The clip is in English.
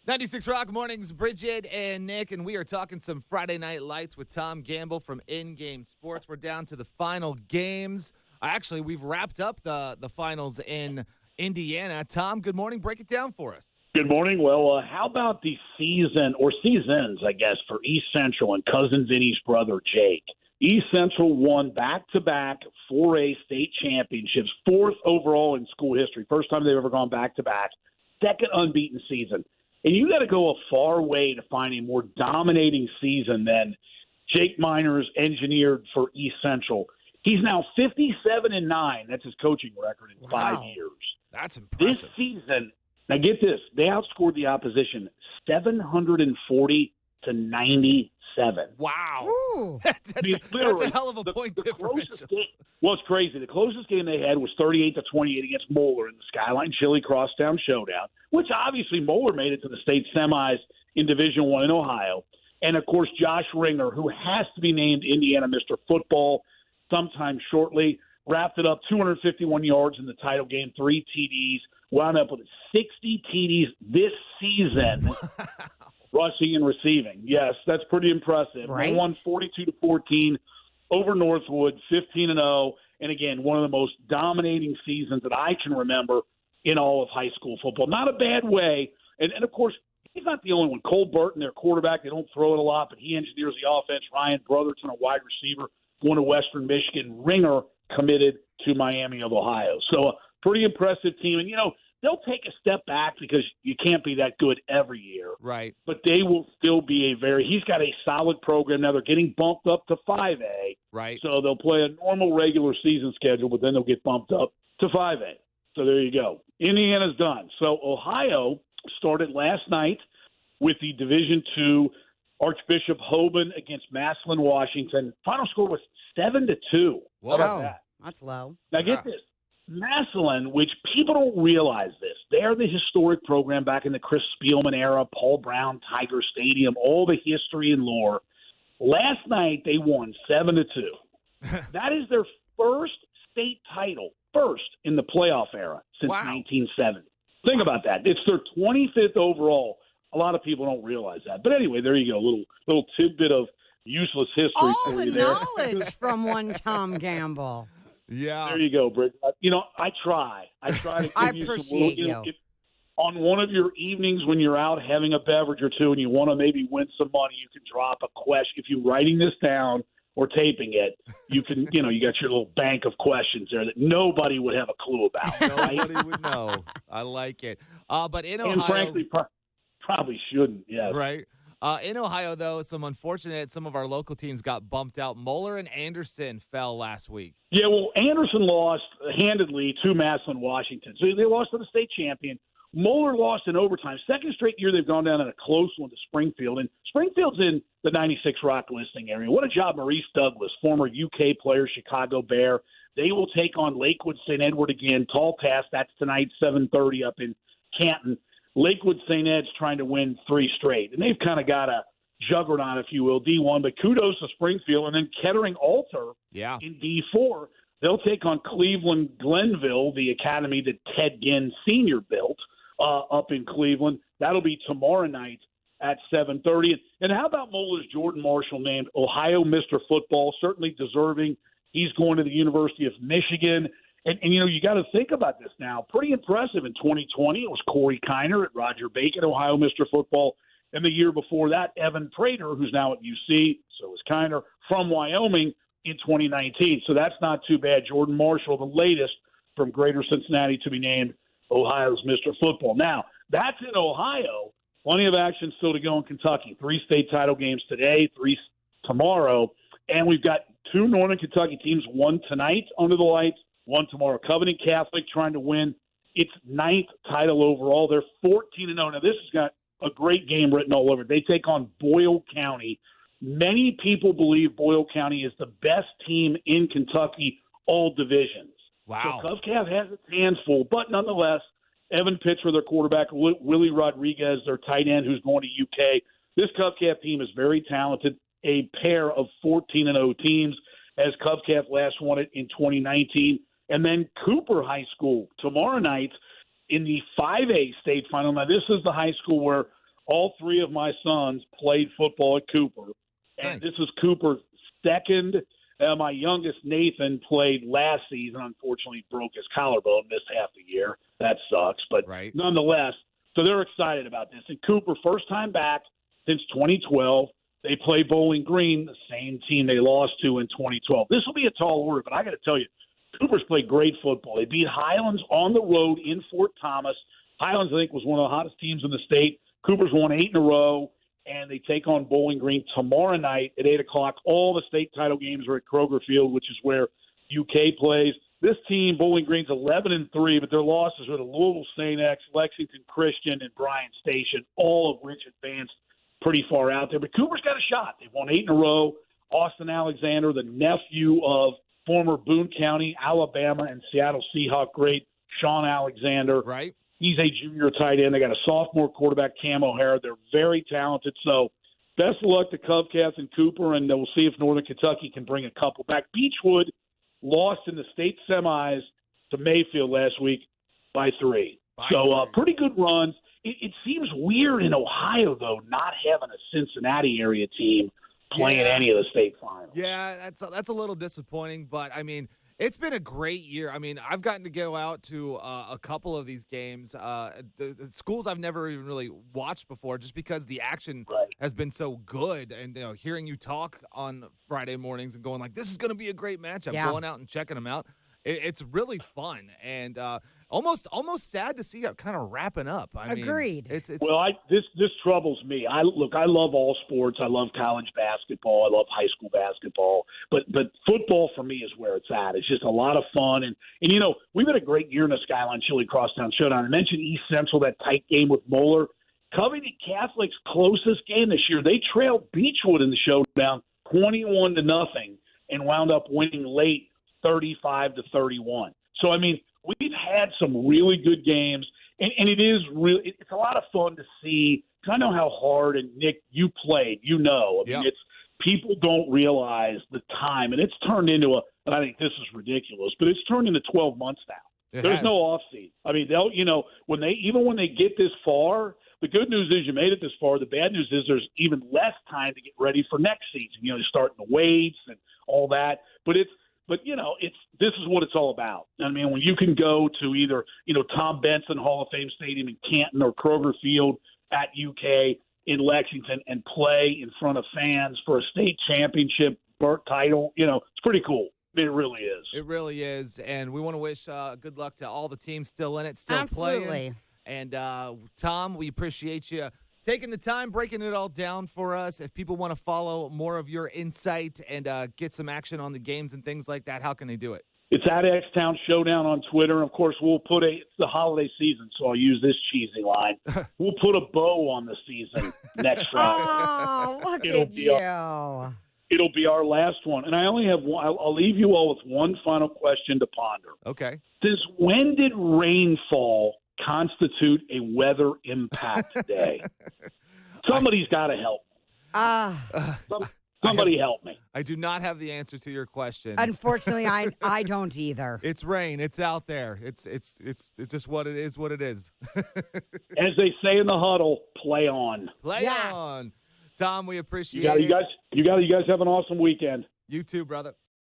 96 Rock Mornings, Bridget and Nick, and we are talking some Friday Night Lights with Tom Gamble from In-Game Sports. We're down to the final games. Actually, we've wrapped up the finals in Indiana. Tom, good morning. Break it down for us. Good morning. Well, how about the season, or seasons, I guess, for East Central and Cousin Vinny's brother, Jake? East Central won back-to-back 4A state championships, fourth overall in school history. First time they've ever gone back-to-back. Second unbeaten season. And you got to go a far way to find a more dominating season than Jake Miners engineered for East Central. He's now 57-9. That's his coaching record in 5 years. That's impressive. This season, now get this, they outscored the opposition 740 to 97. Wow. Ooh. That's a hell of a point differential. Well, it's crazy. The closest game they had was 38-28 against Moeller in the Skyline Chili Crosstown Showdown, which obviously Moeller made it to the state semis in Division I in Ohio. And, of course, Josh Ringer, who has to be named Indiana Mr. Football sometime shortly, wrapped it up 251 yards in the title game, 3 TDs, wound up with 60 TDs this season. Rushing and receiving. Yes, that's pretty impressive. Right. They won 42-14 over Northwood, 15-0, and again, one of the most dominating seasons that I can remember in all of high school football. Not a bad way. And of course, he's not the only one. Cole Burton, their quarterback, they don't throw it a lot, but he engineers the offense. Ryan Brotherton, a wide receiver, going to Western Michigan. Ringer committed to Miami of Ohio. So a pretty impressive team. And, they'll take a step back because you can't be that good every year. Right. But they will still be he's got a solid program. Now they're getting bumped up to 5A. Right. So they'll play a normal regular season schedule, but then they'll get bumped up to 5A. So there you go. Indiana's done. So Ohio started last night with the Division II Archbishop Hoban against Massillon, Washington. Final score was 7-2. Whoa. How about that? That's low. Now get this. Massillon, which people don't realize this, they're the historic program back in the Chris Spielman era, Paul Brown, Tiger Stadium, all the history and lore. Last night, they won 7-2. That is their first state title, first in the playoff era since 1970. Think about that. It's their 25th overall. A lot of people don't realize that. But anyway, there you go, little tidbit of useless history All for the you there. knowledge from one Tom Gamble. Yeah. There you go, Bridget. I try. I try to give I you appreciate some you. if on one of your evenings when you're out having a beverage or two and you want to maybe win some money, you can drop a question. If you're writing this down or taping it, you can, you got your little bank of questions there that nobody would have a clue about. Right? Nobody would know. I like it. But in Ohio, And frankly, probably shouldn't. Yes. right? In Ohio, though, some of our local teams got bumped out. Moeller and Anderson fell last week. Yeah, well, Anderson lost handedly to Massillon, Washington. So they lost to the state champion. Moeller lost in overtime. Second straight year they've gone down in a close one to Springfield. And Springfield's in the 96 Rock listening area. What a job Maurice Douglas, former UK player, Chicago Bear. They will take on Lakewood St. Edward again. Tall task. That's tonight, 7:30 up in Canton. Lakewood St. Ed's trying to win 3 straight. And they've kind of got a juggernaut, if you will, D1. But kudos to Springfield. And then Kettering Alter in D4. They'll take on Cleveland Glenville, the academy that Ted Ginn Sr. built up in Cleveland. That'll be tomorrow night at 7:30. And how about Moeller's Jordan Marshall, named Ohio Mr. Football? Certainly deserving. He's going to the University of Michigan. And you got to think about this now. Pretty impressive. In 2020, it was Corey Kiner at Roger Bacon, Ohio Mr. Football. And the year before that, Evan Prater, who's now at UC, so is Kiner, from Wyoming in 2019. So that's not too bad. Jordan Marshall, the latest from Greater Cincinnati to be named Ohio's Mr. Football. Now, that's in Ohio. Plenty of action still to go in Kentucky. 3 state title games today, 3 tomorrow. And we've got 2 Northern Kentucky teams, 1 tonight under the lights, 1 tomorrow. Covenant Catholic trying to win its 9th title overall. They're 14-0. Now, this has got a great game written all over it. They take on Boyle County. Many people believe Boyle County is the best team in Kentucky, all divisions. Wow. So CovCath has its hands full, but nonetheless, Evan Pitzer, their quarterback, Willie Rodriguez, their tight end, who's going to UK. This CovCath team is very talented, a pair of 14-0 teams, as CovCath last won it in 2019. And then Cooper High School tomorrow night in the 5A state final. Now, this is the high school where all three of my sons played football at Cooper, and Nice. this is Cooper's second. My youngest, Nathan, played last season. Unfortunately, broke his collarbone, missed half the year. That sucks, but Right. nonetheless, so they're excited about this. And Cooper, first time back since 2012. They play Bowling Green, the same team they lost to in 2012. This will be a tall order, but I got to tell you, Cooper's played great football. They beat Highlands on the road in Fort Thomas. Highlands, I think, was one of the hottest teams in the state. Cooper's won 8 in a row, and they take on Bowling Green tomorrow night at 8 o'clock. All the state title games are at Kroger Field, which is where UK plays. This team, Bowling Green's 11-3, but their losses are to Louisville St. X, Lexington Christian, and Bryan Station, all of which advanced pretty far out there. But Cooper's got a shot. They've won 8 in a row. Austin Alexander, the nephew of former Boone County, Alabama, and Seattle Seahawk great Sean Alexander. Right. He's a junior tight end. They got a sophomore quarterback, Cam O'Hara. They're very talented. So best of luck to CovCath and Cooper, and we'll see if Northern Kentucky can bring a couple back. Beechwood lost in the state semis to Mayfield last week by 3. So pretty good runs. It seems weird in Ohio, though, not having a Cincinnati area team playing any of the state finals. Yeah, that's a little disappointing, but I mean, it's been a great year. I mean, I've gotten to go out to a couple of these games, the schools I've never even really watched before, just because the action has been so good. And hearing you talk on Friday mornings and going like, "This is going to be a great matchup," going out and checking them out. It's really fun and almost sad to see it kind of wrapping up. Agreed. It's well, this troubles me. I love all sports. I love college basketball. I love high school basketball. But football for me is where it's at. It's just a lot of fun. And we've had a great year in the Skyline Chili Crosstown Showdown. I mentioned East Central, that tight game with Moeller. Covington Catholic's closest game this year, they trailed Beechwood in the showdown 21-0 and wound up winning late 35-31. So, I mean, we've had some really good games, and it is really – it's a lot of fun to see. I know how hard, and Nick, you played, I mean, it's people don't realize the time, and it's turned into and I think this is ridiculous, but it's turned into 12 months now. There's no off-season. I mean, they'll when they get this far, the good news is you made it this far. The bad news is there's even less time to get ready for next season, starting the weights and all that. But this is what it's all about. I mean, when you can go to either, Tom Benson Hall of Fame Stadium in Canton or Kroger Field at UK in Lexington and play in front of fans for a state championship title, it's pretty cool. It really is. It really is. And we want to wish good luck to all the teams still in it, still Absolutely. playing. And Tom, we appreciate you taking the time, breaking it all down for us. If people want to follow more of your insight and get some action on the games and things like that, how can they do it? It's at X-Town Showdown on Twitter. Of course, we'll put it's the holiday season, so I'll use this cheesy line. We'll put a bow on the season next Friday. Oh, look at you. It'll be our last one. And I only have one. I'll leave you all with one final question to ponder. Okay. Since when did rainfall constitute a weather impact day? Somebody's got to help. Somebody help me. I do not have the answer to your question. Unfortunately, I don't either. It's rain. It's out there. It's just what it is. What it is. As they say in the huddle, play on. Play on. Tom, we appreciate it. You guys have an awesome weekend. You too, brother.